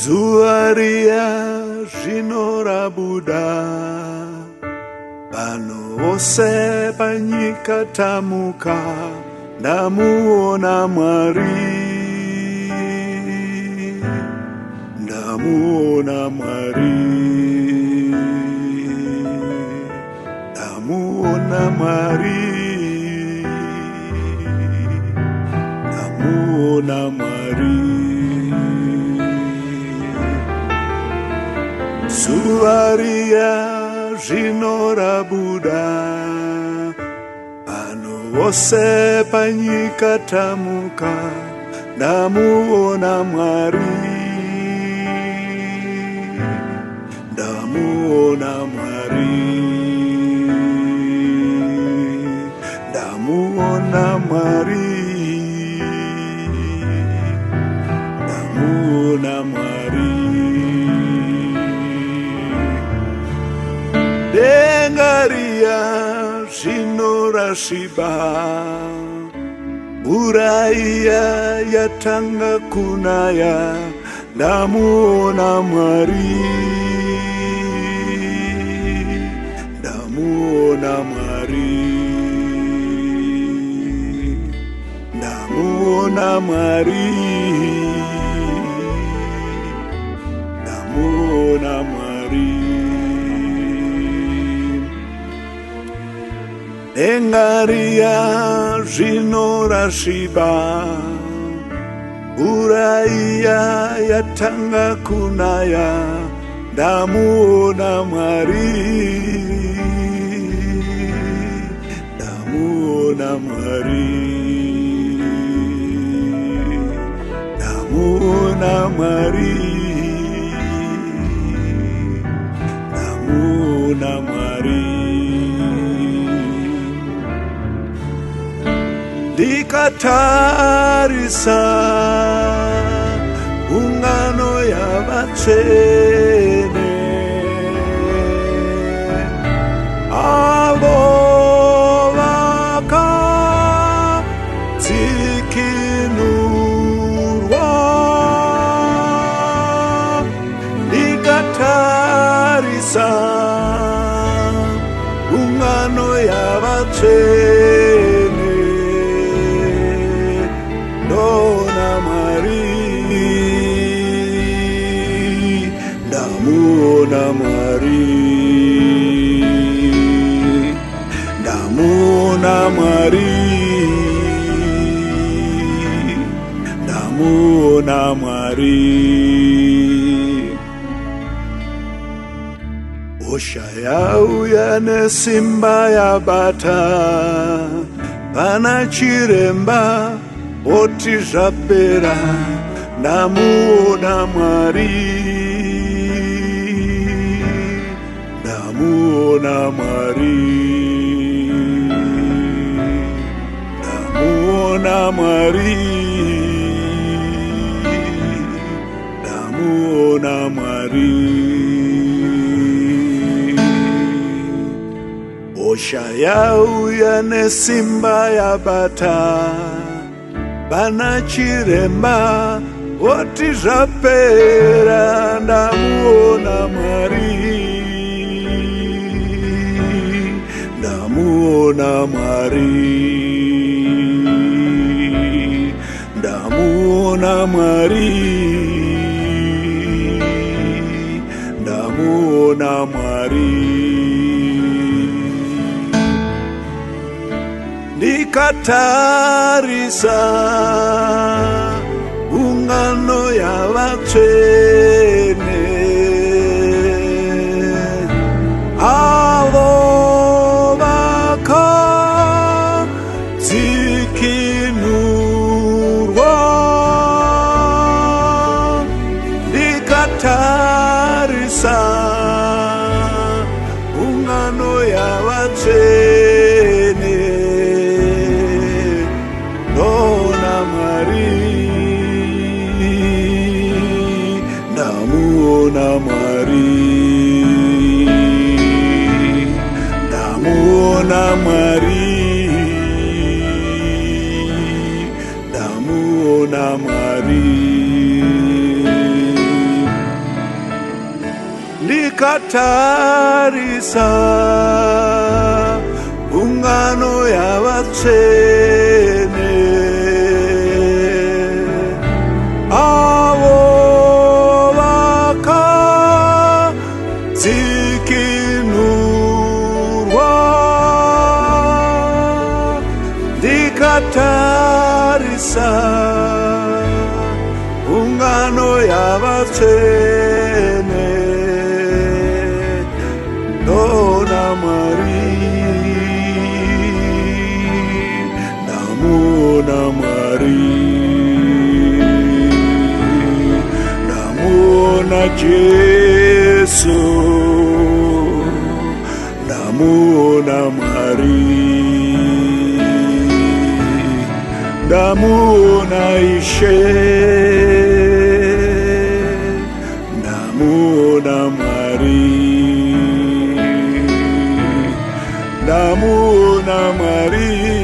Zuva riya zvino rabuda, vanhu vose panyika tamuka, ndamuona Mwari, ndamuona Mwari, ndamuona Mwari, ndamuona Mwari. Zuva riya zvino rabuda, vanhu vose panyika tamuka, ndamuona Mwari, ndamuona Mwari, ndamuona Mwari, ndamuona Mwari. Denga riya zvino rasviba, mvura iya yatanga kunaya, ndamuona Mwari, ndamuona Mwari, ndamuona Mwari, ndamuona Mwari. Denga riya zvino rasviba, mvura iya yatanga kunaya, ndamuona Mwari, ndamuona Mwari, ndamuona Mwari, ndamuona Mwari. Ndikatarisa ungano yavatsvene, avo vakadzikinurwa. Ndikatarisa ungano yavatsvene, ndamuona Mwari, ndamuona Mwari, ndamuona Mwari. Hosha yauya nesimba yabata, vana chiremba voti zvapera, ndamuona Mwari, ndamuona Mwari, ndamuona Mwari, ndamuona Mwari. Hosha yauya nesimba yabata, vana chiremba voti zvapera, ndamuona Mwari, ndamuona Mwari, ndamuona Mwari, ndamuona Mwari. Ndikatarisa ungano yavatsvene, avo vakadzikinurwa. Ndikatarisa ungano yavatsvene, ndamuona ndikatarisa ungano yavatsvene avo vakadzikinurwa. Ndikatarisa ungano yavatsvene ndona Mwari, ndamuna Mwari, ndamuna Jesu, ndamuna Mwari, ndamuna Ishe, ndamuna Mwari, ndamuna Mwari.